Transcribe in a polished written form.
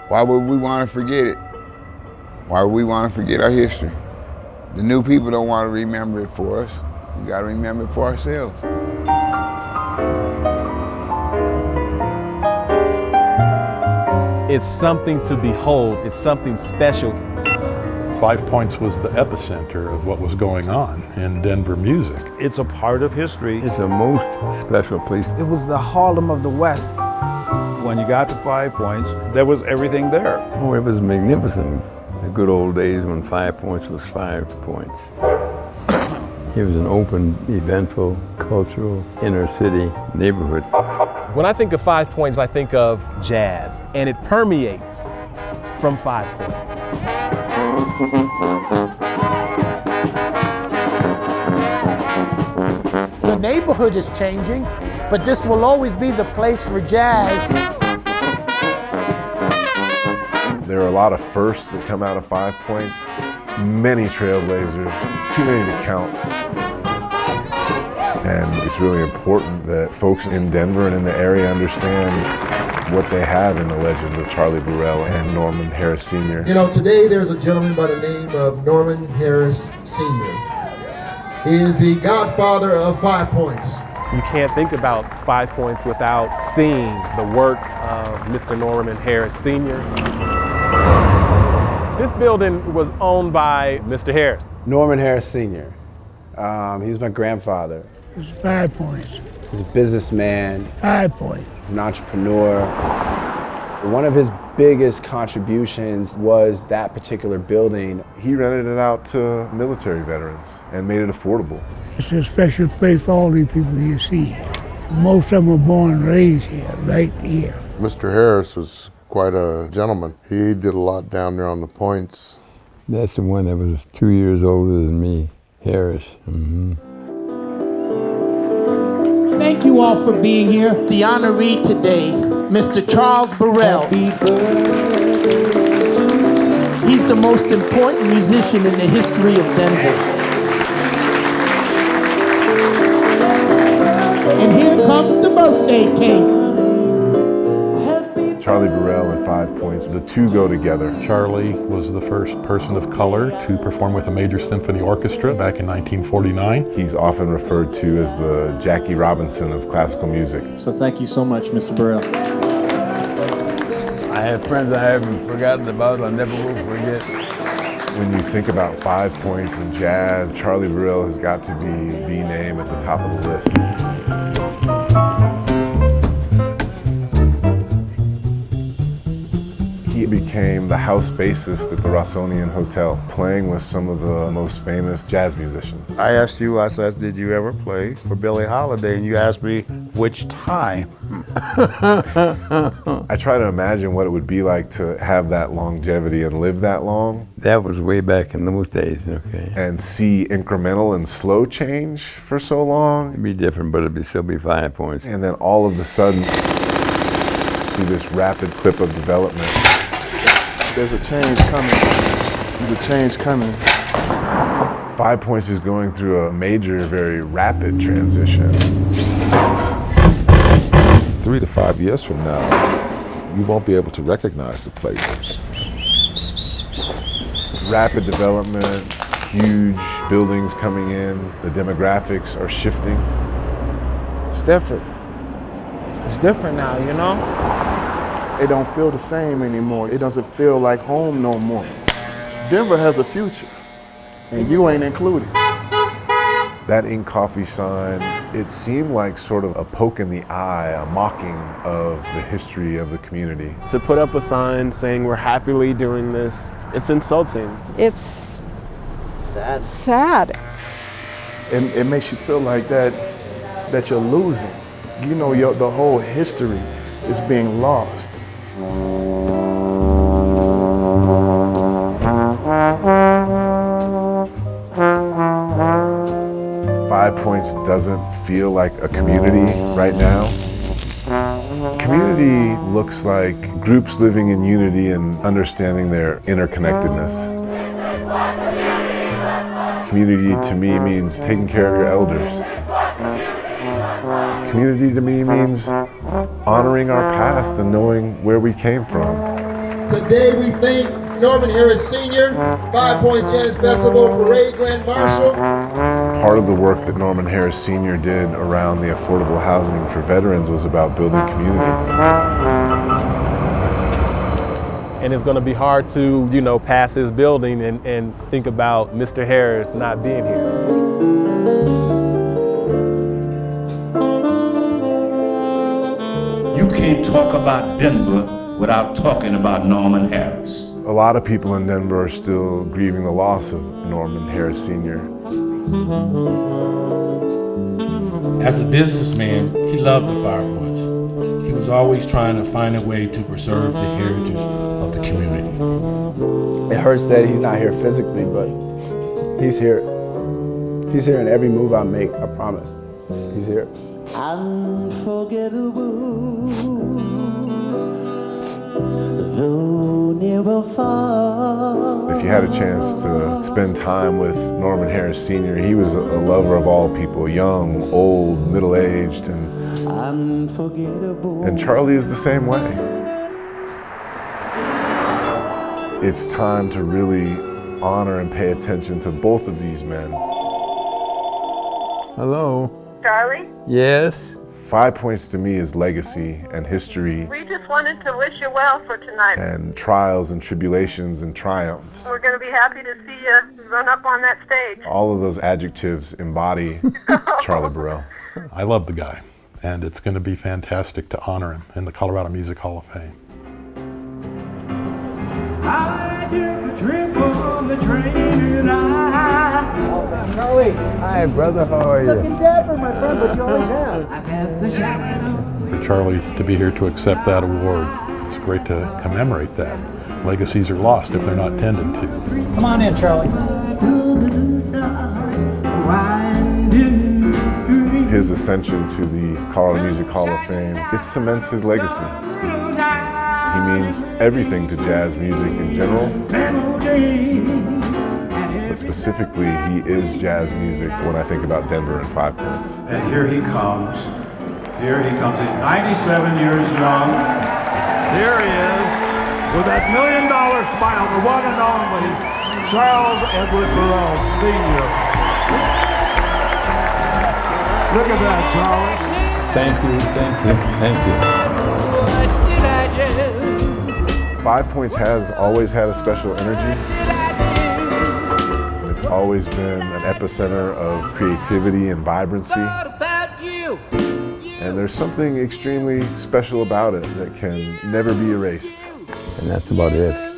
Why would we want to forget it? Why would we want to forget our history? The new people don't want to remember it for us. We got to remember it for ourselves. It's something to behold. It's something special. 5 Points was the epicenter of what was going on in Denver music. It's a part of history. It's a most special place. It was the Harlem of the West. When you got to 5 Points, there was everything there. Oh, it was magnificent. The good old days when 5 Points was 5 Points. It was an open, eventful, cultural, inner city neighborhood. When I think of 5 Points, I think of jazz, and it permeates from 5 Points. The neighborhood is changing, but this will always be the place for jazz. There are a lot of firsts that come out of 5 Points, many trailblazers, too many to count. And it's really important that folks in Denver and in the area understand what they have in the legend of Charlie Burrell and Norman Harris Sr. You know, today there's a gentleman by the name of Norman Harris Sr. He is the godfather of 5 Points. You can't think about 5 Points without seeing the work of Mr. Norman Harris Sr. This building was owned by Mr. Harris. Norman Harris Sr. He's my grandfather. It's 5 Points. He's a businessman. 5 Points. He's an entrepreneur. One of his biggest contributions was that particular building. He rented it out to military veterans and made it affordable. It's a special place for all these people you see. Most of them were born and raised here, right here. Mr. Harris was quite a gentleman. He did a lot down there on the points. That's the one that was 2 years older than me, Harris. Mm-hmm. Thank you all for being here. The honoree today, Mr. Charles Burrell. He's the most important musician in the history of Denver. And here comes the birthday cake. Charlie Burrell and 5 Points, the two go together. Charlie was the first person of color to perform with a major symphony orchestra back in 1949. He's often referred to as the Jackie Robinson of classical music. So thank you so much, Mr. Burrell. I have friends I haven't forgotten about, I never will forget. When you think about 5 Points and jazz, Charlie Burrell has got to be the name at the top of the list. He became the house bassist at the Rossonian Hotel, playing with some of the most famous jazz musicians. I asked you, I said, did you ever play for Billie Holiday? And you asked me which time. I try to imagine what it would be like to have that longevity and live that long. That was way back in those days, okay. And see incremental and slow change for so long. It'd be different, but it'd still be 5 Points. And then all of a sudden, see this rapid clip of development. There's a change coming. There's a change coming. 5 Points is going through a major, very rapid transition. 3 to 5 years from now, you won't be able to recognize the place. Rapid development, huge buildings coming in, the demographics are shifting. It's different. It's different now, you know? It don't feel the same anymore. It doesn't feel like home no more. Denver has a future, and you ain't included. That Ink Coffee sign, it seemed like sort of a poke in the eye, a mocking of the history of the community. To put up a sign saying we're happily doing this, it's insulting. It's sad. It makes you feel like that you're losing. You know, the whole history is being lost. 5 Points doesn't feel like a community right now. Community looks like groups living in unity and understanding their interconnectedness. Community to me means taking care of your elders. Community to me means honoring our past and knowing where we came from. Today we thank Norman Harris Sr., 5 Points Jazz Festival Parade Grand Marshal. Part of the work that Norman Harris Sr. did around the affordable housing for veterans was about building community. And it's going to be hard to, pass this building and think about Mr. Harris not being here. You can't talk about Denver without talking about Norman Harris. A lot of people in Denver are still grieving the loss of Norman Harris Sr. As a businessman, he loved the 5 Points. He was always trying to find a way to preserve the heritage of the community. It hurts that he's not here physically, but he's here. He's here in every move I make, I promise. He's here. Unforgettable, though never far. If you had a chance to spend time with Norman Harris Sr., he was a lover of all people, young, old, middle-aged, and Charlie is the same way. It's time to really honor and pay attention to both of these men. Hello. Charlie? Yes? 5 Points to me is legacy and history We just wanted to wish you well for tonight. and trials and tribulations and triumphs. We're going to be happy to see you run up on that stage. All of those adjectives embody Charlie Burrell. I love the guy, and it's going to be fantastic to honor him in the Colorado Music Hall of Fame. I took a trip on the train and Charlie. Hi, brother. How are you? Looking dapper, my friend, but you always have. I passed the shadow. For Charlie to be here to accept that award, it's great to commemorate that. Legacies are lost if they're not tended to. Come on in, Charlie. His ascension to the Colorado Music Hall of Fame, it cements his legacy. He means everything to jazz music in general, but specifically he is jazz music when I think about Denver and 5 Points. And here he comes. Here he comes at 97 years young. Here he is with that $1 million smile, the one and only Charles Edward Burrell Sr. Look at that, Charlie. Thank you, thank you, thank you. 5 Points has always had a special energy. It's always been an epicenter of creativity and vibrancy. And there's something extremely special about it that can never be erased. And that's about it.